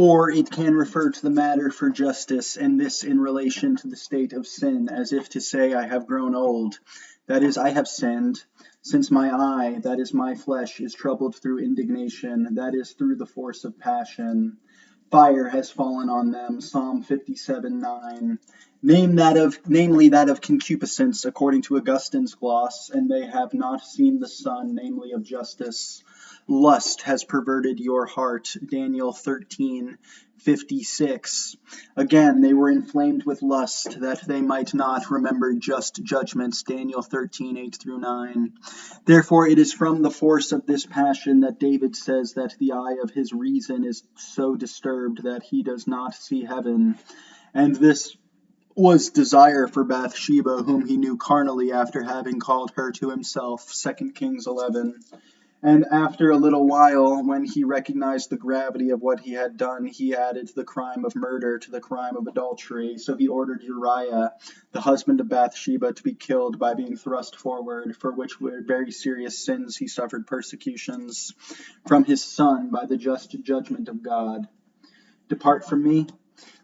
Or it can refer to the matter for justice, and this in relation to the state of sin, as if to say, I have grown old, that is, I have sinned, since my eye, that is, my flesh, is troubled through indignation, that is, through the force of passion. Fire has fallen on them, Psalm.Ps6.n39. Namely that of concupiscence, according to Augustine's gloss, and they have not seen the sun, namely of justice. Lust has perverted your heart, Daniel 13:56. Again, they were inflamed with lust, that they might not remember just judgments, Daniel 13:8-9. Therefore it is from the force of this passion that David says that the eye of his reason is so disturbed that he does not see heaven. And this was desire for Bathsheba, whom he knew carnally after having called her to himself, 2 Kings 11. And after a little while, when he recognized the gravity of what he had done, he added the crime of murder to the crime of adultery. So he ordered Uriah, the husband of Bathsheba, to be killed by being thrust forward, for which were very serious sins he suffered persecutions from his son by the just judgment of God. Depart from me.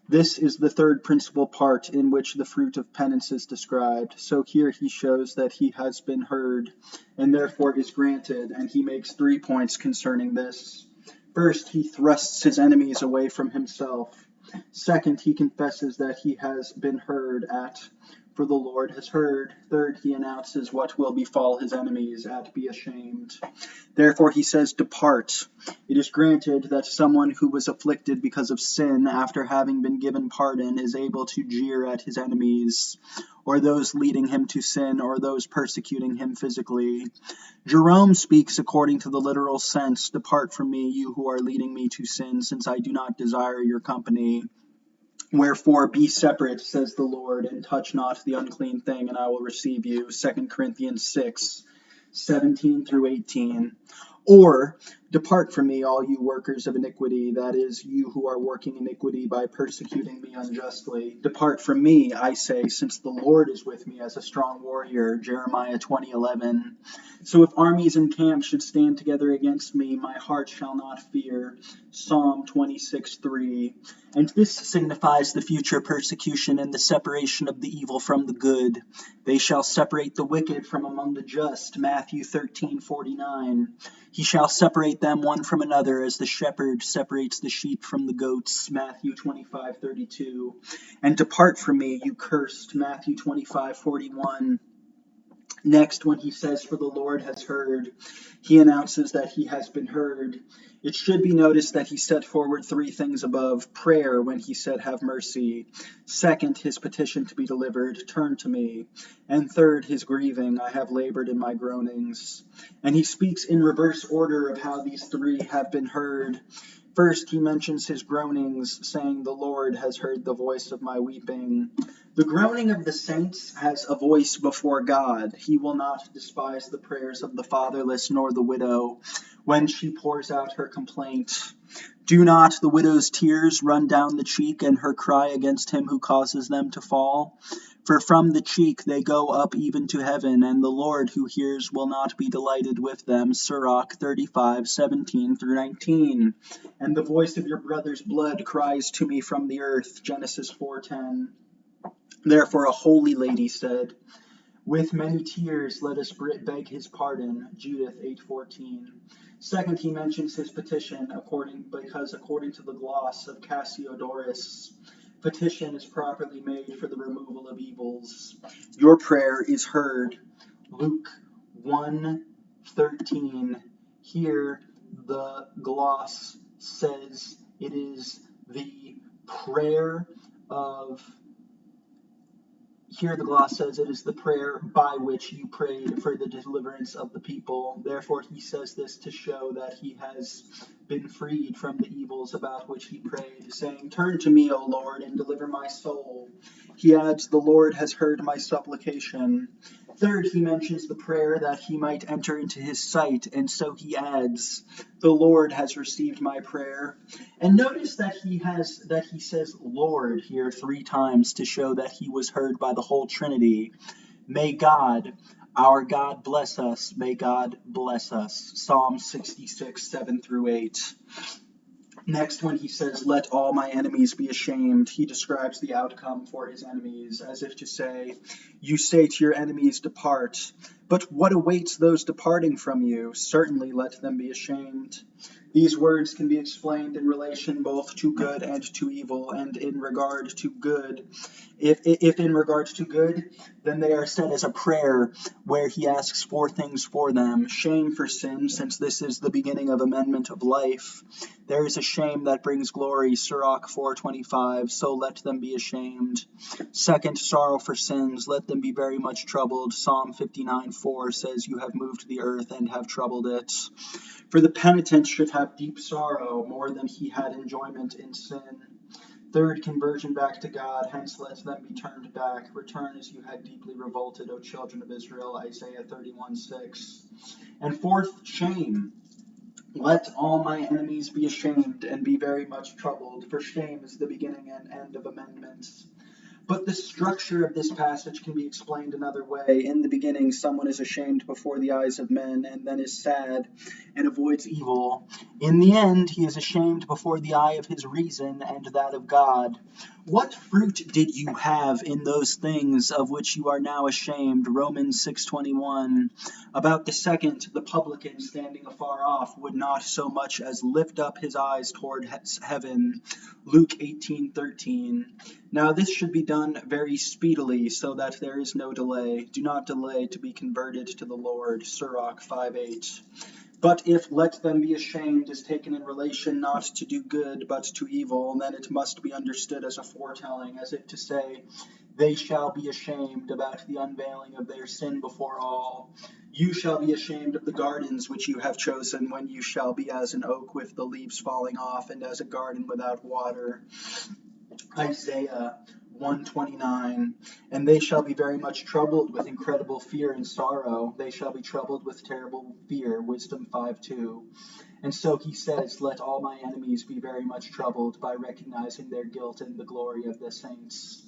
This is the third principal part in which the fruit of penance is described. So here he shows that he has been heard, and therefore is granted, and he makes 3 points concerning this. First, he thrusts his enemies away from himself. Second, he confesses that he has been heard at, for the Lord has heard. Third, he announces what will befall his enemies at, be ashamed. Therefore he says, depart. It is granted that someone who was afflicted because of sin, after having been given pardon, is able to jeer at his enemies, or those leading him to sin, or those persecuting him physically. Jerome speaks according to the literal sense, depart from me, you who are leading me to sin, since I do not desire your company. Wherefore be separate, says the Lord, and touch not the unclean thing, and I will receive you. 2 Corinthians 6:17-18. Or, depart from me, all you workers of iniquity, that is, you who are working iniquity by persecuting me unjustly. Depart from me, I say, since the Lord is with me as a strong warrior. Jeremiah 20:11. So if armies and camps should stand together against me, my heart shall not fear. Psalm 26:3. And this signifies the future persecution and the separation of the evil from the good. They shall separate the wicked from among the just. Matthew 13:49. He shall separate them one from another, as the shepherd separates the sheep from the goats. Matthew 25:32. And depart from me, you cursed. Matthew 25:41. Next, when he says, for the Lord has heard, he announces that he has been heard. It should be noticed that he set forward 3 things above. Prayer, when he said, have mercy. Second, his petition to be delivered, turn to me. And third, his grieving, I have labored in my groanings. And he speaks in reverse order of how these 3 have been heard. First, he mentions his groanings, saying, the Lord has heard the voice of my weeping. The groaning of the saints has a voice before God. He will not despise the prayers of the fatherless nor the widow when she pours out her complaint. Do not the widow's tears run down the cheek, and her cry against him who causes them to fall? For from the cheek they go up even to heaven, and the Lord who hears will not be delighted with them. Sirach 35:17-19. And the voice of your brother's blood cries to me from the earth. Genesis 4:10. Therefore a holy lady said, with many tears let us beg his pardon. Judith 8:14. Second, he mentions his petition, because according to the gloss of Cassiodorus, petition is properly made for the removal of evils. Your prayer is heard. Luke 1:13. Here the gloss says it is the prayer of Here the gloss says it is the prayer by which you prayed for the deliverance of the people. Therefore he says this to show that he has been freed from the evils about which he prayed, saying, turn to me, O Lord, and deliver my soul. He adds, the Lord has heard my supplication. Third, he mentions the prayer that he might enter into his sight, and so he adds, the Lord has received my prayer. And notice that he says Lord here 3 times to show that he was heard by the whole Trinity. May God, our God, bless us. May God bless us. Psalm 66:7-8. Next, when he says, "Let all my enemies be ashamed," he describes the outcome for his enemies, as if to say, "You say to your enemies, 'Depart.' But what awaits those departing from you? Certainly let them be ashamed." These words can be explained in relation both to good and to evil, and in regard to good. If in regards to good, then they are said as a prayer where he asks four things for them: shame for sin, since this is the beginning of amendment of life. There is a shame that brings glory, Sirach 4:25, so let them be ashamed. Second, sorrow for sins, let them be very much troubled. Psalm 59:4 says, "You have moved the earth and have troubled it." For the penitent should have deep sorrow, more than he had enjoyment in sin. Third, conversion back to God, hence let them be turned back. Return as you had deeply revolted, O children of Israel, Isaiah 31:6. And fourth, shame. Let all my enemies be ashamed and be very much troubled, for shame is the beginning and end of amendments. But the structure of this passage can be explained another way. In the beginning, someone is ashamed before the eyes of men, and then is sad and avoids evil. In the end, he is ashamed before the eye of his reason and that of God. What fruit did you have in those things of which you are now ashamed? Romans 6:21. About the second, the publican standing afar off would not so much as lift up his eyes toward heaven. Luke 18:13. Now this should be done very speedily, so that there is no delay. Do not delay to be converted to the Lord. Sirach 5:8. But if "let them be ashamed" is taken in relation not to do good, but to evil, then it must be understood as a foretelling, as if to say, "They shall be ashamed" about the unveiling of their sin before all. "You shall be ashamed of the gardens which you have chosen, when you shall be as an oak with the leaves falling off, and as a garden without water." Isaiah 1:29. And they shall be very much troubled with incredible fear and sorrow. They shall be troubled with terrible fear. Wisdom 5:2. And so he says, "Let all my enemies be very much troubled," by recognizing their guilt and the glory of the saints.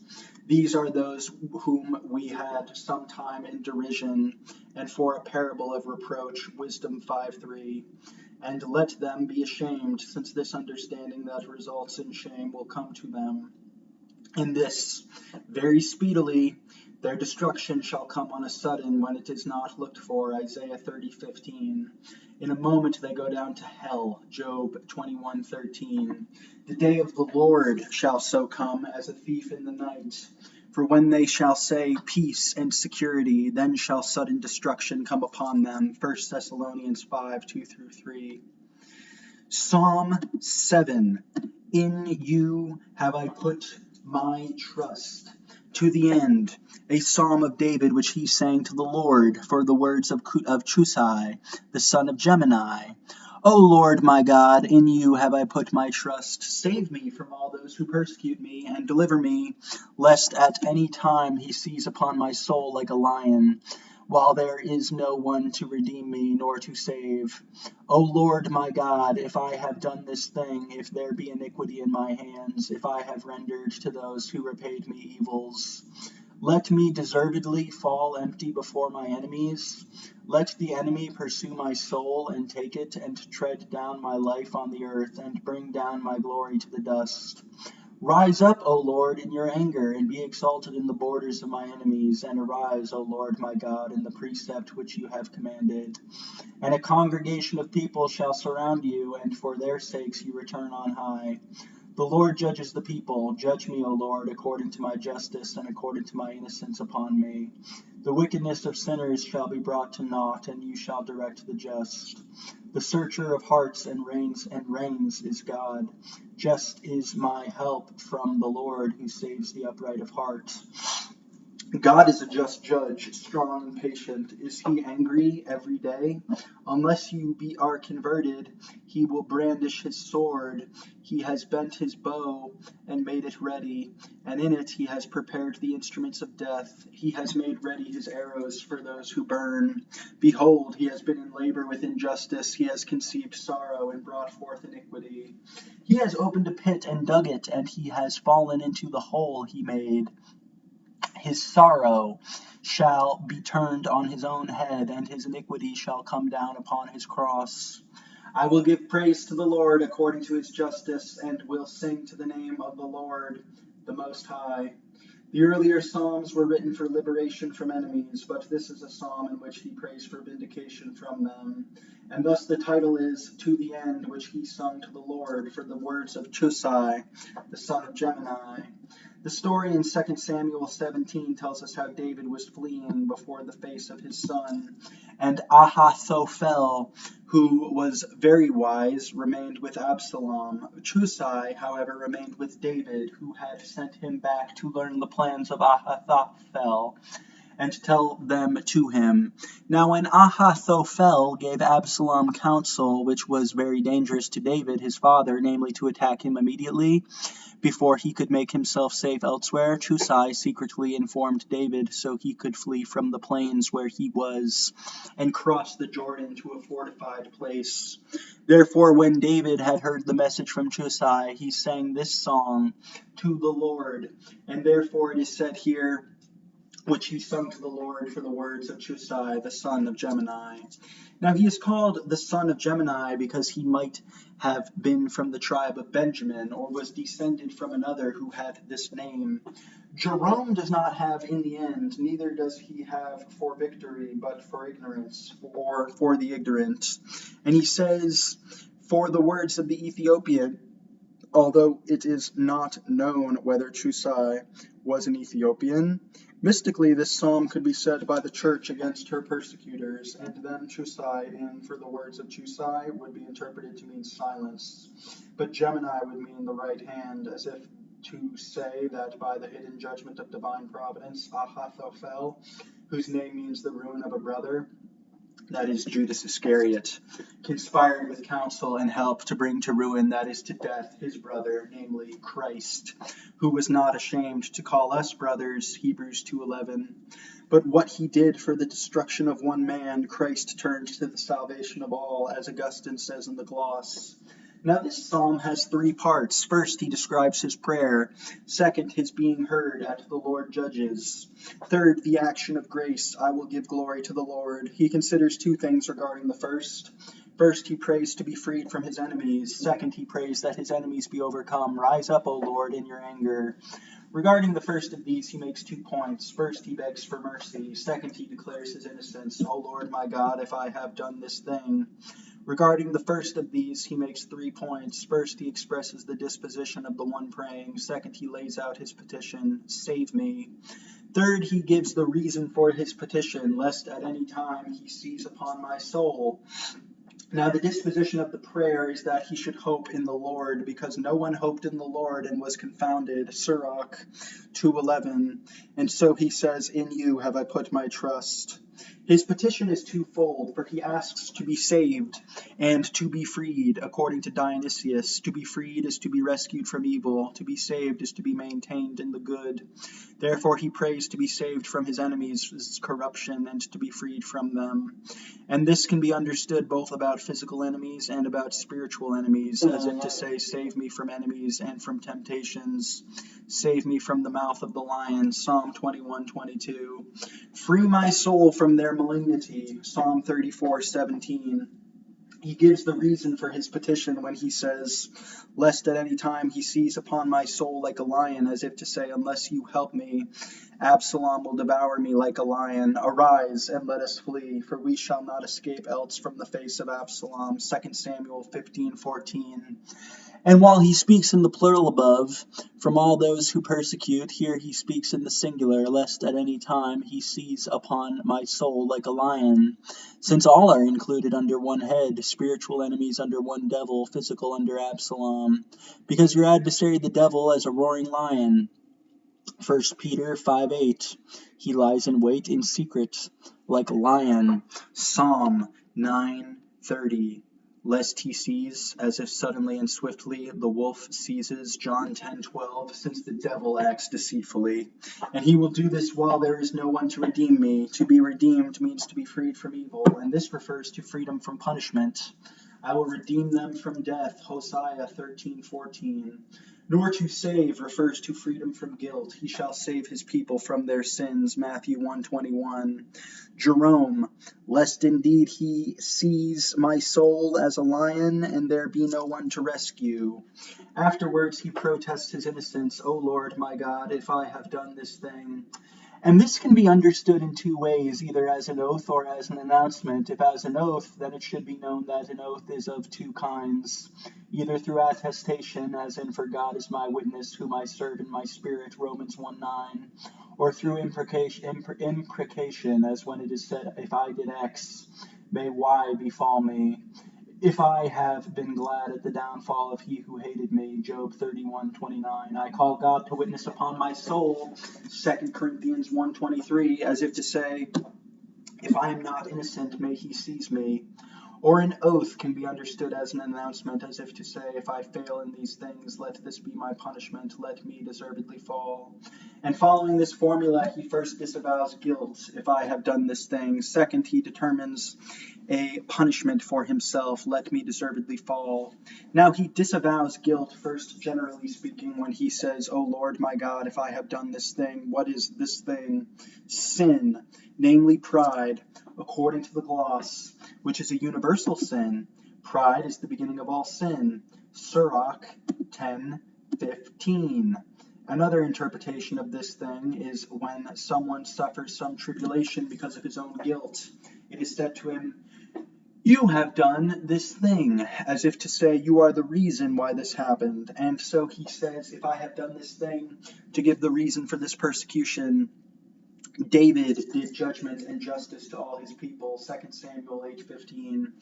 These are those whom we had sometime in derision, and for a parable of reproach. Wisdom 5:3. And let them be ashamed, since this understanding that results in shame will come to them. In this, very speedily, their destruction shall come on a sudden, when it is not looked for. Isaiah 30:15. In a moment they go down to hell. Job 21:13. The day of the Lord shall so come as a thief in the night. For when they shall say peace and security, then shall sudden destruction come upon them. 1 Thessalonians 5:2-3. Psalm 7. In you have I put my trust. To the end, a psalm of David which he sang to the Lord, for the words of Chusai, the son of Gemini. O Lord my God, in you have I put my trust. Save me from all those who persecute me, and deliver me, lest at any time he seize upon my soul like a lion, while there is no one to redeem me, nor to save. O Lord my God, if I have done this thing, if there be iniquity in my hands, if I have rendered to those who repaid me evils, let me deservedly fall empty before my enemies. Let the enemy pursue my soul and take it, and tread down my life on the earth, and bring down my glory to the dust. Rise up, O Lord, in your anger, and be exalted in the borders of my enemies, and arise, O Lord my God, in the precept which you have commanded. And a congregation of people shall surround you, and for their sakes you return on high. The Lord judges the people. Judge me, O Lord, according to my justice and according to my innocence upon me. The wickedness of sinners shall be brought to naught, and you shall direct the just. The searcher of hearts and reins is God. Just is my help from the Lord, who saves the upright of heart. God is a just judge, strong and patient. Is he angry every day? Unless you are converted, he will brandish his sword. He has bent his bow and made it ready, and in it he has prepared the instruments of death. He has made ready his arrows for those who burn. Behold, he has been in labor with injustice. He has conceived sorrow and brought forth iniquity. He has opened a pit and dug it, and he has fallen into the hole he made. His sorrow shall be turned on his own head, and his iniquity shall come down upon his cross. I will give praise to the Lord according to his justice, and will sing to the name of the Lord, the Most High. The earlier psalms were written for liberation from enemies, but this is a psalm in which he prays for vindication from them. And thus the title is To the End, which he sung to the Lord, for the words of Chusai, the son of Gemini. The story in 2 Samuel 17 tells us how David was fleeing before the face of his son, and Ahithophel, who was very wise, remained with Absalom. Chusai, however, remained with David, who had sent him back to learn the plans of Ahithophel and to tell them to him. Now when Ahithophel gave Absalom counsel, which was very dangerous to David, his father, namely to attack him immediately, before he could make himself safe elsewhere, Chusai secretly informed David so he could flee from the plains where he was and cross the Jordan to a fortified place. Therefore, when David had heard the message from Chusai, he sang this song to the Lord, and therefore it is said here, which he sung to the Lord for the words of Chusai, the son of Gemini. Now he is called the son of Gemini because he might have been from the tribe of Benjamin, or was descended from another who had this name. Jerome does not have in the end, neither does he have for victory, but for ignorance, or for the ignorant. And he says, for the words of the Ethiopian, although it is not known whether Chusai was an Ethiopian, mystically this psalm could be said by the church against her persecutors, and then Chusai, and for the words of Chusai, would be interpreted to mean silence. But Gemini would mean the right hand, as if to say that by the hidden judgment of divine providence, Ahithophel, whose name means the ruin of a brother, that is Judas Iscariot, conspired with counsel and help to bring to ruin, that is to death, his brother, namely Christ, who was not ashamed to call us brothers, Hebrews 2:11. But what he did for the destruction of one man, Christ turned to the salvation of all, as Augustine says in the gloss. Now this psalm has three parts. First, he describes his prayer. Second, his being heard at the Lord judges. Third, the action of grace. I will give glory to the Lord. He considers two things regarding the first. First, he prays to be freed from his enemies. Second, he prays that his enemies be overcome. Rise up, O Lord, in your anger. Regarding the first of these, he makes 2 points. First, he begs for mercy. Second, he declares his innocence. O Lord my God, if I have done this thing. Regarding the first of these, he makes 3 points. First, he expresses the disposition of the one praying. Second, he lays out his petition, save me. Third, he gives the reason for his petition, lest at any time he seize upon my soul. Now, the disposition of the prayer is that he should hope in the Lord, because no one hoped in the Lord and was confounded. Sirach 2:11. And so he says, in you have I put my trust. His petition is twofold, for he asks to be saved and to be freed, according to Dionysius. To be freed is to be rescued from evil. To be saved is to be maintained in the good. Therefore he prays to be saved from his enemies' corruption and to be freed from them. And this can be understood both about physical enemies and about spiritual enemies, as if to say, save me from enemies and from temptations. Save me from the mouth of the lion, Psalm 21:22. Free my soul from their malignity, Psalm 34:17. He gives the reason for his petition when he says, lest at any time he seize upon my soul like a lion, as if to say, unless you help me, Absalom will devour me like a lion. Arise and let us flee, for we shall not escape else from the face of Absalom. 2 Samuel 15:14. And while he speaks in the plural above, from all those who persecute, here he speaks in the singular, lest at any time he seize upon my soul like a lion. Since all are included under one head, spiritual enemies under one devil, physical under Absalom. Because your adversary the devil as a roaring lion. 1 Peter 5:8. He lies in wait in secret, like a lion. Psalm 9:30. Lest he seize, as if suddenly and swiftly the wolf seizes, John 10:12, since the devil acts deceitfully. And he will do this while there is no one to redeem me. To be redeemed means to be freed from evil, and this refers to freedom from punishment. I will redeem them from death, Hosea 13:14. Nor to save refers to freedom from guilt. He shall save his people from their sins, Matthew 1:21. Jerome, lest indeed he seize my soul as a lion, and there be no one to rescue. Afterwards he protests his innocence, O Lord my God, if I have done this thing. And this can be understood in two ways, either as an oath or as an announcement. If as an oath, then it should be known that an oath is of two kinds, either through attestation, as in, for God is my witness, whom I serve in my spirit, Romans 1:9, or through imprecation, as when it is said, if I did X, may Y befall me. If I have been glad at the downfall of he who hated me, Job 31:29. I call God to witness upon my soul, 2 Corinthians 1:23, as if to say, if I am not innocent, may he seize me. Or an oath can be understood as an announcement, as if to say, if I fail in these things, let this be my punishment, let me deservedly fall. And following this formula, he first disavows guilt, if I have done this thing. Second, he determines a punishment for himself, let me deservedly fall. Now he disavows guilt, first generally speaking, when he says, O Lord my God, if I have done this thing. What is this thing? Sin, namely pride, according to the gloss, which is a universal sin. Pride is the beginning of all sin. Sirach 10:15. Another interpretation of this thing is when someone suffers some tribulation because of his own guilt. It is said to him, you have done this thing, as if to say, you are the reason why this happened. And so he says, if I have done this thing, to give the reason for this persecution. David did judgment and justice to all his people, 2 Samuel 8:15.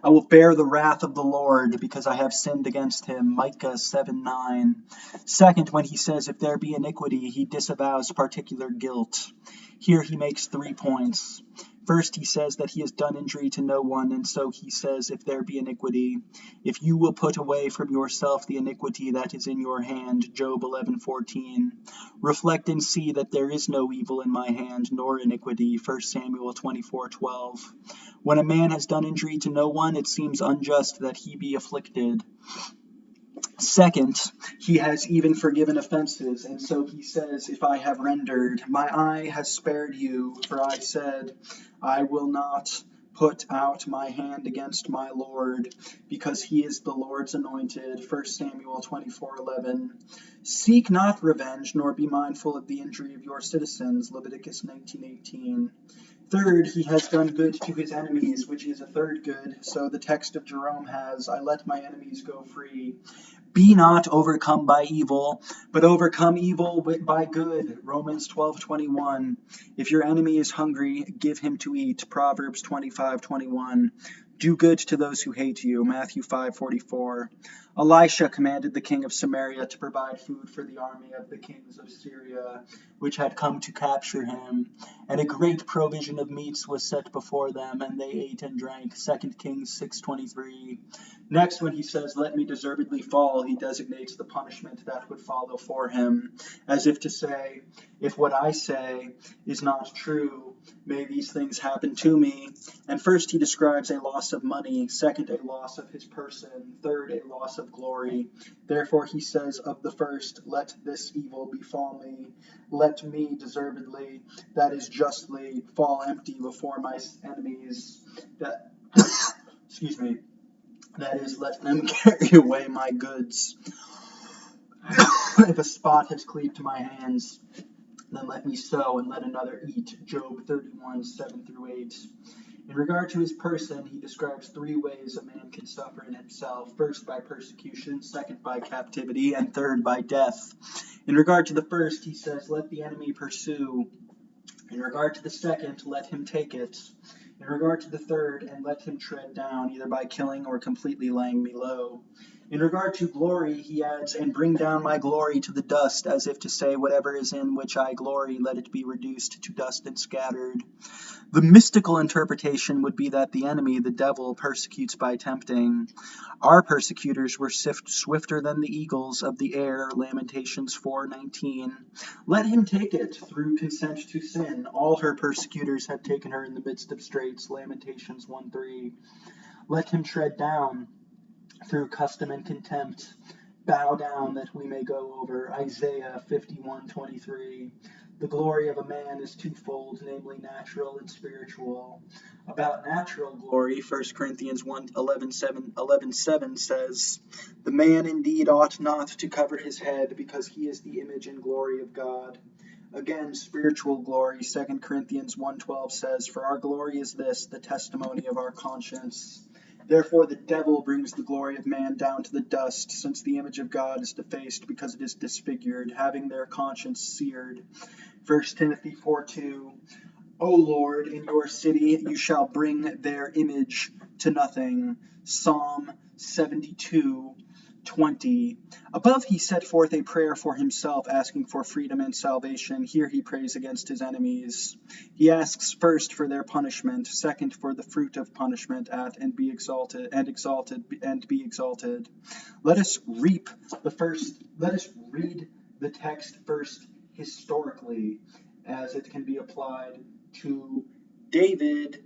I will bear the wrath of the Lord because I have sinned against him, Micah 7:9. Second, when he says, if there be iniquity, he disavows particular guilt. Here he makes 3 points. First, he says that he has done injury to no one, and so he says, if there be iniquity, if you will put away from yourself the iniquity that is in your hand, Job 11:14. Reflect and see that there is no evil in my hand, nor iniquity, 1 Samuel 24:12. When a man has done injury to no one, it seems unjust that he be afflicted. Second, he has even forgiven offenses, and so he says, if I have rendered, my eye has spared you, for I said, I will not put out my hand against my Lord, because he is the Lord's anointed, 1 Samuel 24:11. Seek not revenge, nor be mindful of the injury of your citizens, Leviticus 19:18. Third, he has done good to his enemies, which is a third good. So the text of Jerome has, I let my enemies go free. Be not overcome by evil, but overcome evil by good. Romans 12:21. If your enemy is hungry, give him to eat. Proverbs 25:21. Do good to those who hate you. Matthew 5:44. Elisha commanded the king of Samaria to provide food for the army of the kings of Syria, which had come to capture him. And a great provision of meats was set before them, and they ate and drank. 2 Kings 6:23. Next, when he says, let me deservedly fall, he designates the punishment that would follow for him, as if to say, if what I say is not true, may these things happen to me. And first he describes a loss of money, second a loss of his person, third a loss of glory. Therefore he says of the first, let this evil befall me, let me deservedly, that is justly, fall empty before my enemies, that excuse me, that is, let them carry away my goods. If a spot has cleaved to my hands, then let me sow and let another eat. Job 31:7-8. In regard to his person, he describes 3 ways a man can suffer in himself. First, by persecution, second, by captivity, and third, by death. In regard to the first, he says, let the enemy pursue. In regard to the second, let him take it. In regard to the third, and let him tread down, either by killing or completely laying me low. In regard to glory, he adds, and bring down my glory to the dust, as if to say, whatever is in which I glory, let it be reduced to dust and scattered. The mystical interpretation would be that the enemy, the devil, persecutes by tempting. Our persecutors were swifter than the eagles of the air, Lamentations 4:19. Let him take it through consent to sin. All her persecutors had taken her in the midst of straits, Lamentations 1:3. Let him tread down through custom and contempt. Bow down that we may go over. Isaiah 51:23. The glory of a man is twofold, namely natural and spiritual. About natural glory, 1 Corinthians 11:7 says, the man indeed ought not to cover his head, because he is the image and glory of God. Again, spiritual glory, 2 Corinthians 1:12 says, for our glory is this, the testimony of our conscience. Therefore the devil brings the glory of man down to the dust, since the image of God is defaced because it is disfigured, having their conscience seared. 1 Timothy 4:2. O Lord, in your city you shall bring their image to nothing. Psalm 72:20. Above he set forth a prayer for himself, asking for freedom and salvation. Here he prays against his enemies. He asks first for their punishment, second for the fruit of punishment, and be exalted. Let us read the text first historically, as it can be applied to David